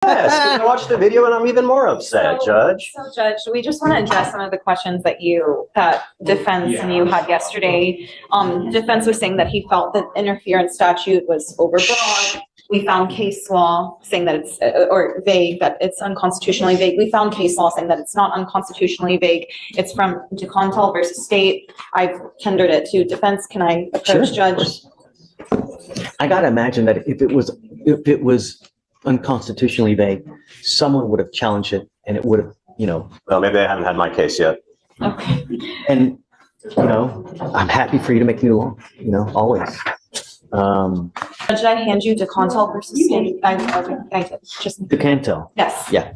Yes, I watched the video and I'm even more upset, Judge. So, Judge, we just want to address some of the questions that defense and you had yesterday. Defense was saying that he felt that interference statute was overbroad. We found case law saying that it's, or vague, that it's unconstitutionally vague. We found case law saying that it's not unconstitutionally vague. It's from DeContal versus State. I've tendered it to defense. Can I approach Sure, Judge? I gotta imagine that if it was unconstitutionally vague, someone would have challenged it and it would have, Well, maybe I haven't had my case yet. Okay. and, I'm happy for you to make new law, always. Judge, did I hand you DeContal versus State? I did. Just You can tell. yes. Yeah.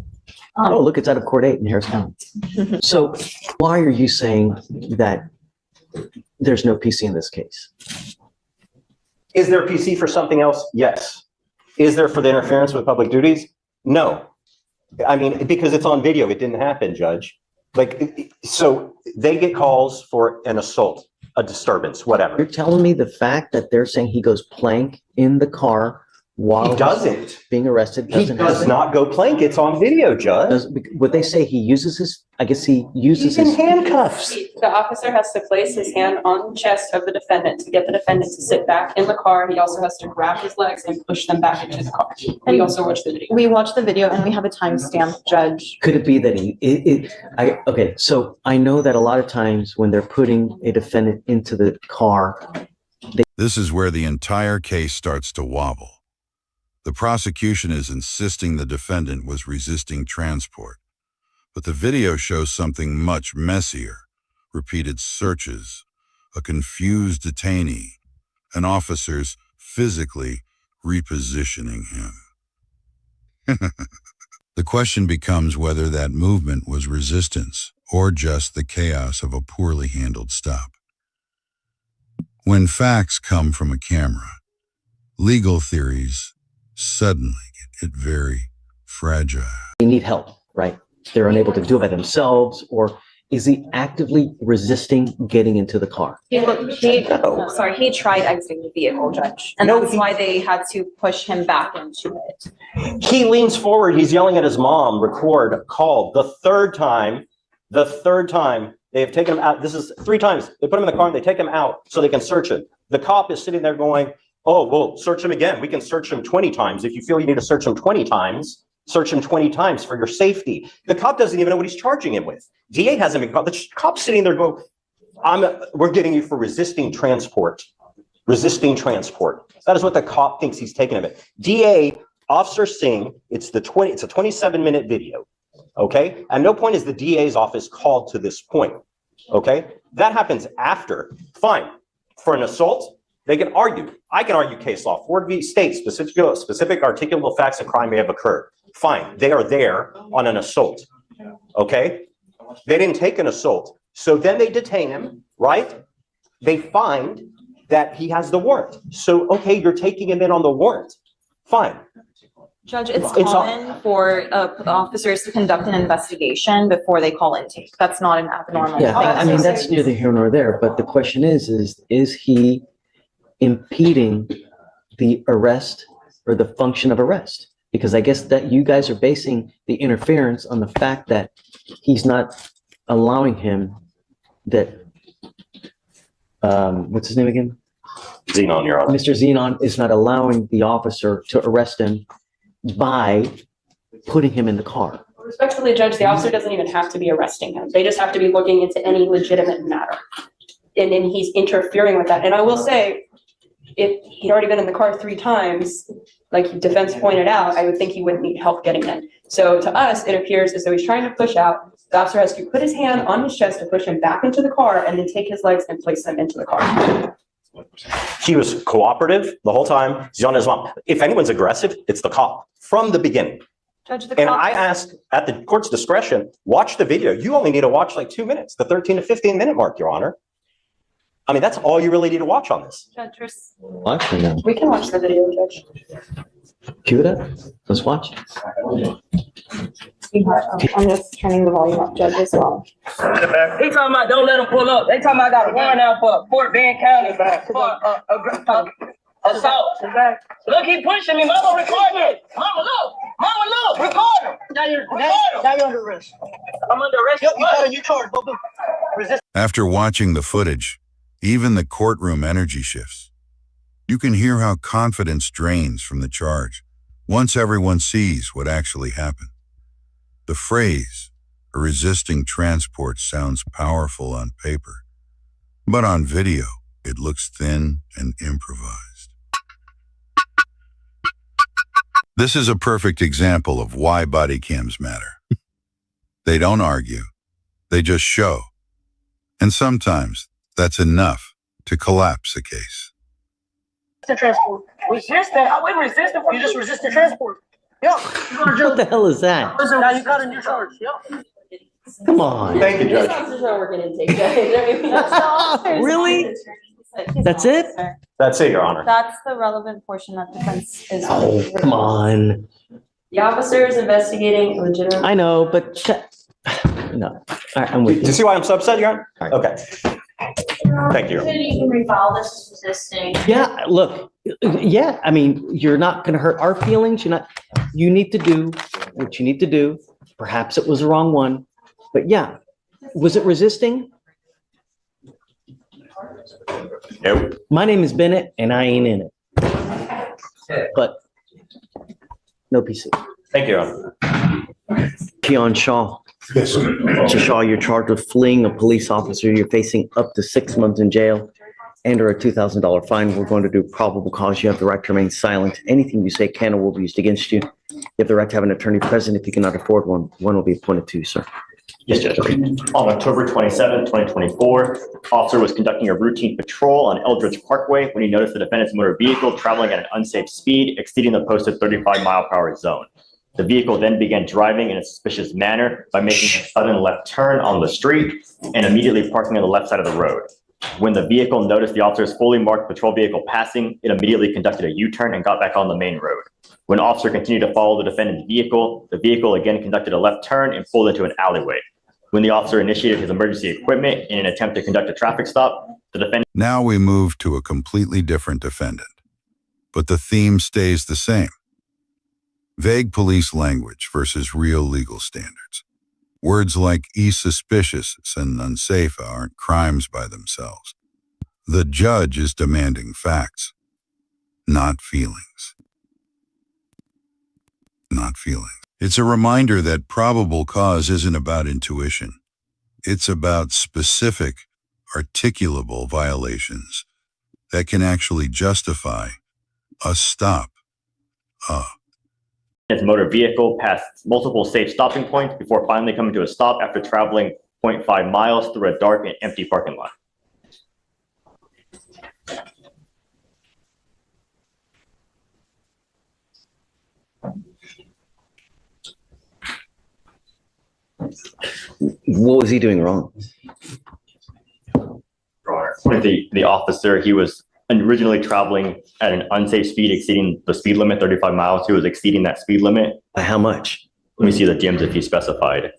Oh, look, it's out of Court 8 in Harris County. So why are you saying that there's no PC in this case? Is there a PC for something else? Yes. Is there for the interference with public duties? No. I mean, because it's on video, it didn't happen, Judge. So they get calls for an assault, a disturbance, whatever. You're telling me the fact that they're saying he goes plank in the car while He doesn't. being arrested He doesn't does happen? not go plank. It's on video, Judge. Would they say he uses his, I guess he uses He's in his, handcuffs. The officer has to place his hand on the chest of the defendant to get the defendant to sit back in the car. He also has to grab his legs and push them back into the car. We also watched the video. We watched the video and we have a timestamp, Judge. could it be that okay, so I know that a lot of times when they're putting a defendant into the car, This is where the entire case starts to wobble. The prosecution is insisting the defendant was resisting transport, but the video shows something much messier: repeated searches, a confused detainee, and officers physically repositioning him. The question becomes whether that movement was resistance or just the chaos of a poorly handled stop. When facts come from a camera, legal theories suddenly get very fragile. they need help, right? They're unable to do it by themselves, or is he actively resisting getting into the car? He tried exiting the vehicle, Judge. And No, that's why they had to push him back into it. He leans forward. He's yelling at his mom, record, call. The third time they have taken him out. This is 3 times. They put him in the car and they take him out so they can search him. The cop is sitting there going, oh, well, search him again. We can search him 20 times. If you feel you need to search him 20 times, search him 20 times for your safety. The cop doesn't even know what he's charging him with. DA hasn't been caught. The cop's sitting there going, we're getting you for resisting transport. Resisting transport. That is what the cop thinks he's taking of it. DA, Officer Singh, it's a 27-minute video. Okay? At no point is the DA's office called to this point. Okay? That happens after. Fine. For an assault, they can argue. I can argue case law. Ford v. State, specific articulable facts of crime may have occurred. Fine. They are there on an assault. Okay? They didn't take an assault. So then they detain him, right? They find that he has the warrant. So, okay, you're taking him in on the warrant. Fine. Judge, it's common for officers to conduct an investigation before they call intake. That's not an abnormal thing. Yeah, I mean, that's neither here nor there, but the question is he impeding the arrest or the function of arrest? Because I guess that you guys are basing the interference on the fact that he's not allowing him that, what's his name again? Xenon, Your Honor. Mr. Xenon is not allowing the officer to arrest him by putting him in the car. Respectfully, Judge, the officer doesn't even have to be arresting him. They just have to be looking into any legitimate matter. And then he's interfering with that. And I will say, if he'd already been in the car 3 times, like defense pointed out, I would think he wouldn't need help getting in. So to us, it appears as though he's trying to push out. The officer has to put his hand on his chest to push him back into the car and then take his legs and place them into the car. He was cooperative the whole time. He's on his mom. If anyone's aggressive, it's the cop from the beginning. Judge, And I asked at the court's discretion, watch the video. You only need to watch like 2 minutes, the 13 to 15 minute mark, Your Honor. I mean, that's all you really need to watch on this. Judge, Actually, no. We can watch the video, Judge. Cue it up. Let's watch it. I'm just turning the volume up, Judge, as well. He talking about don't let him pull up. They talking about I got a warrant out for Fort Bend County for Assault. Look, he pushing me. Mama, record it. Mama, look. Mama, look. Record him. Now you're under arrest. I'm under arrest. You charged, both of them. Resist. After watching the footage, even the courtroom energy shifts. You can hear how confidence drains from the charge once everyone sees what actually happened. The phrase, "a resisting transport," sounds powerful on paper, but on video, it looks thin and improvised. This is a perfect example of why body cams matter. They don't argue, they just show. And sometimes that's enough to collapse a case. The transport. Resist that. I wouldn't resist it. You just resist the transport. Yep. What the hell is that? Now you got a new charge. Yep. Come on. Thank you, This Judge. officer's not working intake, Judge. Really? That's it? That's it, Your Honor. That's the relevant portion that defense is. Oh, come on. The officer is investigating a legitimate. I know, but no. All right, I'm Do with you you. see why I'm so upset, Your Honor? All right. Okay. Thank you. You can refile this as resisting. Yeah, look, yeah, I mean, you're not gonna hurt our feelings. You need to do what you need to do. Perhaps it was the wrong one, but yeah. Was it resisting? Nope. My name is Bennett and I ain't in it. But no PC. Thank you, Your Honor. Keon Shaw. Mr. Shaw, you're charged with fleeing a police officer. You're facing up to 6 months in jail and or a $2,000 fine. We're going to do probable cause. You have the right to remain silent. Anything you say can or will be used against you. You have the right to have an attorney present. If you cannot afford one, one will be appointed to you, sir. Yes, Judge. On October 27, 2024, officer was conducting a routine patrol on Eldridge Parkway when he noticed the defendant's motor vehicle traveling at an unsafe speed, exceeding the posted 35-mile-per-hour zone. The vehicle then began driving in a suspicious manner by making a sudden left turn on the street and immediately parking on the left side of the road. When the vehicle noticed the officer's fully marked patrol vehicle passing, it immediately conducted a U-turn and got back on the main road. When officer continued to follow the defendant's vehicle, the vehicle again conducted a left turn and pulled into an alleyway. When the officer initiated his emergency equipment in an attempt to conduct a traffic stop, the defendant. Now we move to a completely different defendant, but the theme stays the same. Vague police language versus real legal standards. Words like suspicious and unsafe aren't crimes by themselves. The judge is demanding facts, not feelings. Not feelings. It's a reminder that probable cause isn't about intuition. It's about specific, articulable violations that can actually justify a stop. His motor vehicle passed multiple safe stopping points before finally coming to a stop after traveling 0.5 miles through a dark and empty parking lot. What was he doing wrong? According to the officer, he was originally traveling at an unsafe speed exceeding the speed limit, 35 miles. He was exceeding that speed limit. By how much? Let me see the DMs if he specified.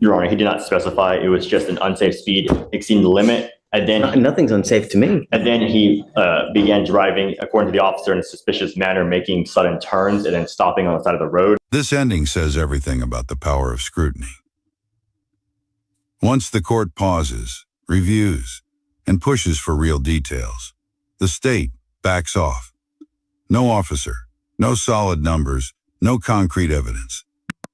Your Honor, he did not specify. It was just an unsafe speed exceeding the limit. And then, Nothing's unsafe to me. and then he began driving, according to the officer, in a suspicious manner, making sudden turns and then stopping on the side of the road. This ending says everything about the power of scrutiny. Once the court pauses, reviews, and pushes for real details, the state backs off. No officer, no solid numbers, no concrete evidence.